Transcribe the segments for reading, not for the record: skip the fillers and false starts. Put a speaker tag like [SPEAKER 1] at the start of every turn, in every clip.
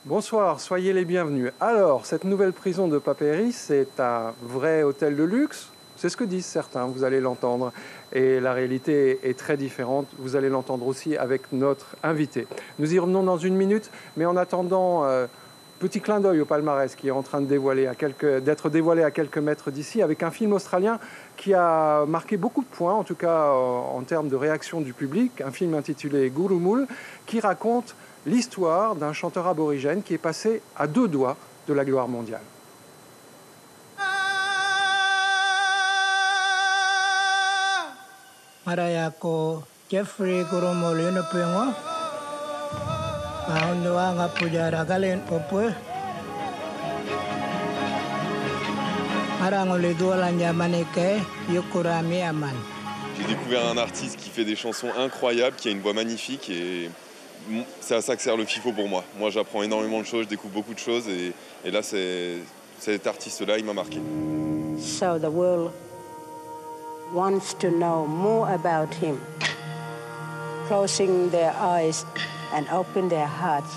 [SPEAKER 1] Bonsoir, soyez les bienvenus. Alors, cette nouvelle prison de Papéry, c'est un vrai hôtel de luxe. C'est ce que disent certains, vous allez l'entendre. Et la réalité est très différente. Vous allez l'entendre aussi avec notre invité. Nous y revenons dans une minute, mais en attendant, petit clin d'œil au palmarès qui est en train d'être dévoilé à quelques mètres d'ici, avec un film australien qui a marqué beaucoup de points, en tout cas en termes de réaction du public, un film intitulé Gurrumul, qui raconte l'histoire d'un chanteur aborigène qui est passé à 2 doigts de la gloire mondiale.
[SPEAKER 2] Marayako Jeffrey Gurrumul Yunupingo Maunduanga Pujara Galen Opwe Marangoli Dualanya Maneke Yukurami Aman.
[SPEAKER 3] J'ai découvert un artiste qui fait des chansons incroyables, qui a une voix magnifique et c'est à ça que sert le FIFO pour moi. Moi, j'apprends énormément de choses, je découvre beaucoup de choses et là, cet artiste-là, il m'a marqué.
[SPEAKER 4] So the world wants to know more about him. Closing their eyes and open their hearts,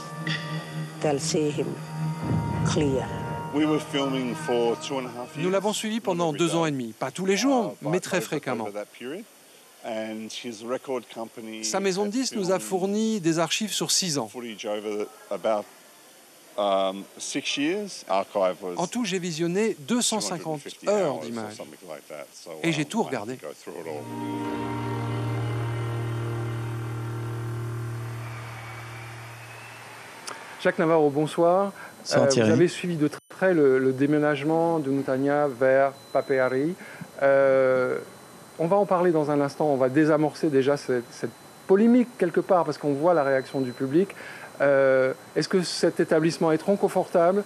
[SPEAKER 4] they'll see him clear.
[SPEAKER 1] Nous l'avons suivi pendant 2 ans et demi, pas tous les jours, mais très fréquemment. Sa maison de disques nous a fourni des archives sur 6 ans. En tout, j'ai visionné 250 heures d'images. Et j'ai tout regardé. Jacques Navarro, bonsoir. Vous avez suivi de très près le déménagement de Mutanya vers Papéry. On va en parler dans un instant, on va désamorcer déjà cette polémique quelque part parce qu'on voit la réaction du public. Est-ce que cet établissement est trop confortable?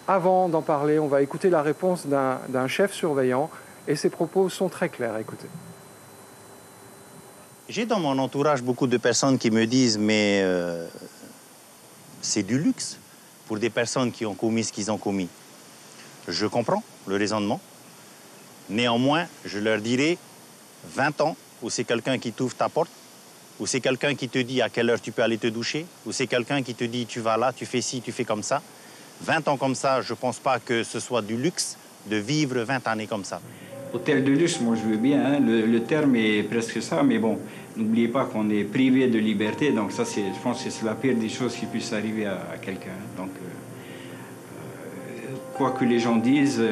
[SPEAKER 1] Avant d'en parler, on va écouter la réponse d'un chef surveillant et ses propos sont très clairs. Écoutez.
[SPEAKER 5] J'ai dans mon entourage beaucoup de personnes qui me disent mais c'est du luxe pour des personnes qui ont commis ce qu'ils ont commis. Je comprends le raisonnement. Néanmoins, je leur dirai 20 ans où c'est quelqu'un qui t'ouvre ta porte, où c'est quelqu'un qui te dit à quelle heure tu peux aller te doucher, où c'est quelqu'un qui te dit tu vas là, tu fais ci, tu fais comme ça. 20 ans comme ça, je ne pense pas que ce soit du luxe de vivre 20 années comme ça.
[SPEAKER 6] Hôtel de luxe, moi je veux bien, hein. Le terme est presque ça, mais bon, n'oubliez pas qu'on est privé de liberté, donc ça, je pense que c'est la pire des choses qui puisse arriver à quelqu'un. Donc, quoi que les gens disent,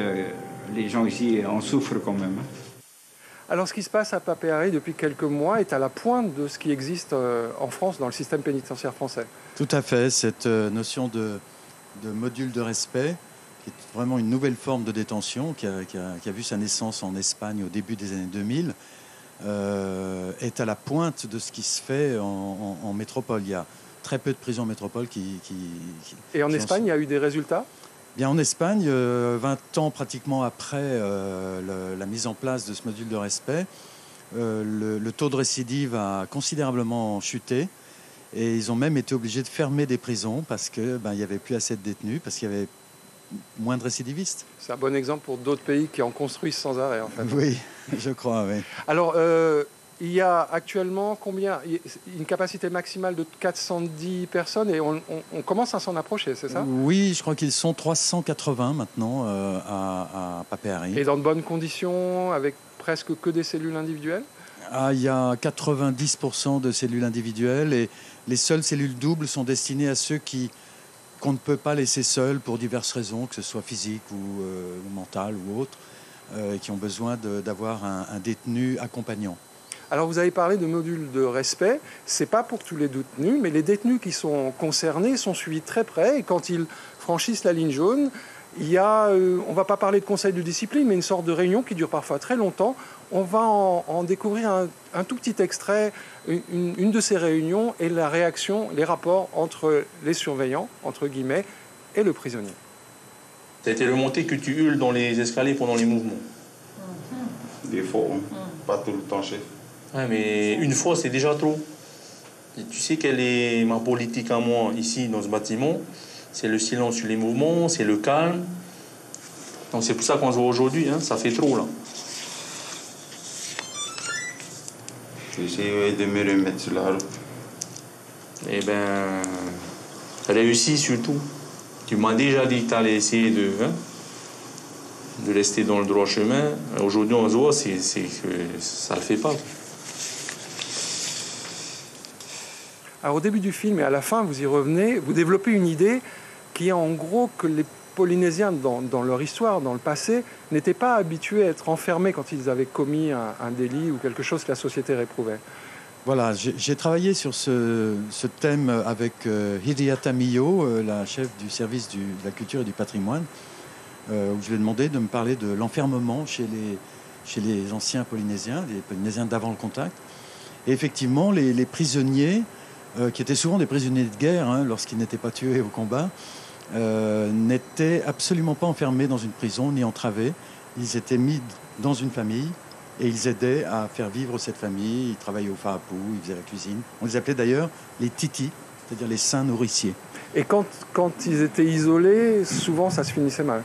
[SPEAKER 6] les gens ici en souffrent quand même.
[SPEAKER 1] Alors, ce qui se passe à Papéry depuis quelques mois est à la pointe de ce qui existe en France, dans le système pénitentiaire français.
[SPEAKER 7] Tout à fait. Cette notion de module de respect, qui est vraiment une nouvelle forme de détention, qui a vu sa naissance en Espagne au début des années 2000, est à la pointe de ce qui se fait en métropole. Il y a très peu de prisons en métropole
[SPEAKER 1] Et en Espagne, il y a eu des résultats ?
[SPEAKER 7] Bien, en Espagne, 20 ans pratiquement après la mise en place de ce module de respect, le taux de récidive a considérablement chuté et ils ont même été obligés de fermer des prisons parce qu'il n'y avait plus assez de détenus, parce qu'il y avait moins de récidivistes.
[SPEAKER 1] C'est un bon exemple pour d'autres pays qui en construisent sans arrêt, en fait.
[SPEAKER 7] Oui, je crois, oui.
[SPEAKER 1] Alors, il y a actuellement combien? Une capacité maximale de 410 personnes et on commence à s'en approcher, c'est ça?
[SPEAKER 7] Oui, je crois qu'ils sont 380 maintenant à Papéry.
[SPEAKER 1] Et dans de bonnes conditions, avec presque que des cellules individuelles?
[SPEAKER 7] Il y a 90% de cellules individuelles et les seules cellules doubles sont destinées à ceux qu'on ne peut pas laisser seuls pour diverses raisons, que ce soit physique ou mentale ou autre, qui ont besoin d'avoir un détenu accompagnant.
[SPEAKER 1] Alors vous avez parlé de module de respect, c'est pas pour tous les détenus, mais les détenus qui sont concernés sont suivis très près et quand ils franchissent la ligne jaune, il y a, on va pas parler de conseil de discipline, mais une sorte de réunion qui dure parfois très longtemps. On va en découvrir un tout petit extrait, une de ces réunions et la réaction, les rapports entre les surveillants, entre guillemets, et le prisonnier.
[SPEAKER 8] Ça a été remonté que tu hurles dans les escaliers pendant les mouvements.
[SPEAKER 9] Des fois, hein. Pas tout le temps, chef.
[SPEAKER 8] Ouais, mais une fois, c'est déjà trop. Et tu sais quelle est ma politique à moi ici, dans ce bâtiment? C'est le silence sur les mouvements, c'est le calme. Donc c'est pour ça qu'on se voit aujourd'hui, hein, ça fait trop là.
[SPEAKER 9] J'essaie de me remettre sur la route.
[SPEAKER 8] Eh ben, réussis surtout. Tu m'as déjà dit que tu allais essayer de rester dans le droit chemin. Aujourd'hui, on se voit, c'est que ça le fait pas.
[SPEAKER 1] Alors, au début du film et à la fin, vous y revenez, vous développez une idée qui est en gros que les Polynésiens, dans leur histoire, dans le passé, n'étaient pas habitués à être enfermés quand ils avaient commis un délit ou quelque chose que la société réprouvait.
[SPEAKER 7] Voilà, j'ai travaillé sur ce thème avec Hiriata Miyo, la chef du service de la culture et du patrimoine, où je lui ai demandé de me parler de l'enfermement chez les anciens Polynésiens, les Polynésiens d'avant le contact. Et effectivement, les prisonniers, qui étaient souvent des prisonniers de guerre, hein, lorsqu'ils n'étaient pas tués au combat, n'étaient absolument pas enfermés dans une prison ni entravés. Ils étaient mis dans une famille et ils aidaient à faire vivre cette famille. Ils travaillaient au fa'apu, ils faisaient la cuisine. On les appelait d'ailleurs les titi, c'est-à-dire les saints nourriciers.
[SPEAKER 1] Et quand ils étaient isolés, souvent ça se finissait mal.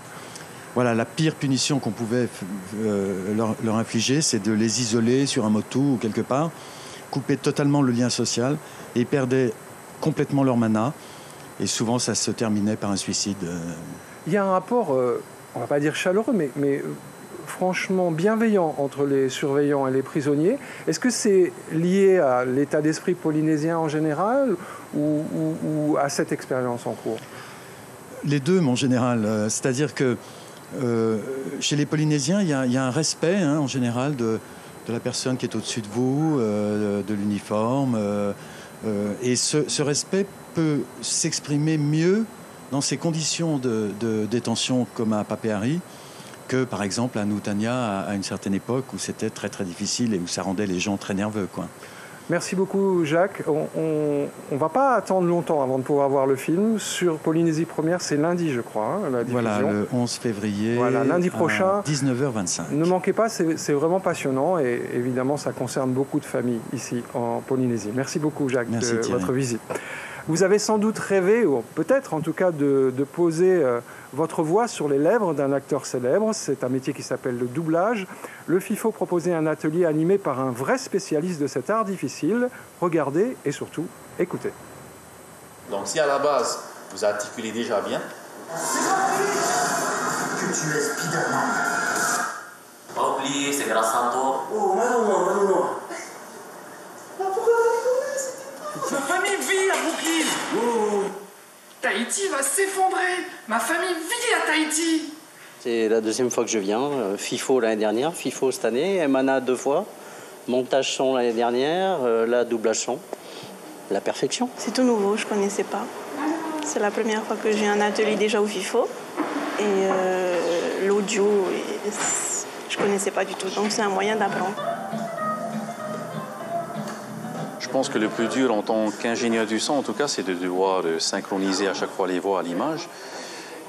[SPEAKER 7] Voilà, la pire punition qu'on pouvait leur infliger, c'est de les isoler sur un motu ou quelque part, couper totalement le lien social, et ils perdaient complètement leur mana. Et souvent, ça se terminait par un suicide.
[SPEAKER 1] Il y a un rapport, on ne va pas dire chaleureux, mais franchement bienveillant entre les surveillants et les prisonniers. Est-ce que c'est lié à l'état d'esprit polynésien en général ou à cette expérience en cours?
[SPEAKER 7] Les deux, en général. C'est-à-dire que chez les Polynésiens, il y a un respect, hein, en général, de la personne qui est au-dessus de vous, de l'uniforme. Et ce respect peut s'exprimer mieux dans ces conditions de détention comme à Papeari que, par exemple, à Nutania à une certaine époque où c'était très très difficile et où ça rendait les gens très nerveux, quoi.
[SPEAKER 1] Merci beaucoup, Jacques. On ne va pas attendre longtemps avant de pouvoir voir le film. Sur Polynésie Première, c'est lundi, je crois, hein, la diffusion.
[SPEAKER 7] Voilà, le 11 février,
[SPEAKER 1] voilà, lundi prochain,
[SPEAKER 7] 19h25.
[SPEAKER 1] Ne manquez pas, c'est vraiment passionnant et évidemment, ça concerne beaucoup de familles ici en Polynésie. Merci beaucoup, Jacques, de votre visite. Vous avez sans doute rêvé, ou peut-être en tout cas, de poser votre voix sur les lèvres d'un acteur célèbre. C'est un métier qui s'appelle le doublage. Le FIFO proposait un atelier animé par un vrai spécialiste de cet art difficile. Regardez et surtout, écoutez.
[SPEAKER 10] Donc si à la base, vous articulez déjà bien...
[SPEAKER 11] Que tu es Spider-Man.
[SPEAKER 10] Pas oublier, c'est grâce à toi.
[SPEAKER 11] Oh, non.
[SPEAKER 12] Ma famille vit à Brooklyn. Oh. Tahiti va s'effondrer. Ma famille vit à Tahiti.
[SPEAKER 13] C'est la deuxième fois que je viens. FIFO l'année dernière, FIFO cette année, MANA 2 fois, montage son l'année dernière, là doublage son. La perfection.
[SPEAKER 14] C'est tout nouveau, je ne connaissais pas. C'est la première fois que j'ai un atelier déjà au FIFO. Et l'audio, je ne connaissais pas du tout. Donc c'est un moyen d'apprendre.
[SPEAKER 15] Je pense que le plus dur en tant qu'ingénieur du son, en tout cas, c'est de devoir synchroniser à chaque fois les voix à l'image.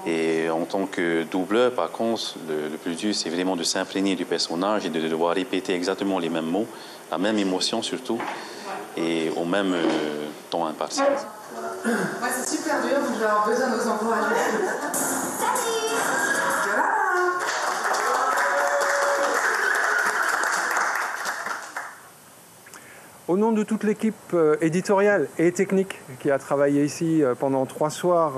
[SPEAKER 15] Et en tant que doubleur, par contre, le plus dur, c'est vraiment de s'imprégner du personnage et de devoir répéter exactement les mêmes mots, la même émotion surtout, et au même temps impartial.
[SPEAKER 12] Ouais, c'est super dur, donc je vais avoir besoin de vos encouragements.
[SPEAKER 1] Au nom de toute l'équipe éditoriale et technique qui a travaillé ici pendant 3 soirs,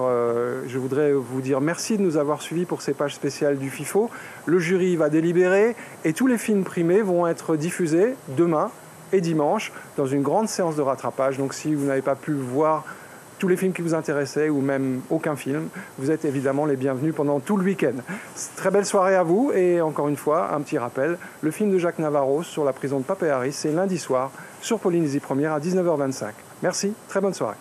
[SPEAKER 1] je voudrais vous dire merci de nous avoir suivis pour ces pages spéciales du FIFO. Le jury va délibérer et tous les films primés vont être diffusés demain et dimanche dans une grande séance de rattrapage. Donc si vous n'avez pas pu voir tous les films qui vous intéressaient ou même aucun film, vous êtes évidemment les bienvenus pendant tout le week-end. Très belle soirée à vous et encore une fois, un petit rappel, le film de Jacques Navarro sur la prison de Papeari, c'est lundi soir sur Polynésie Première à 19h25. Merci, très bonne soirée.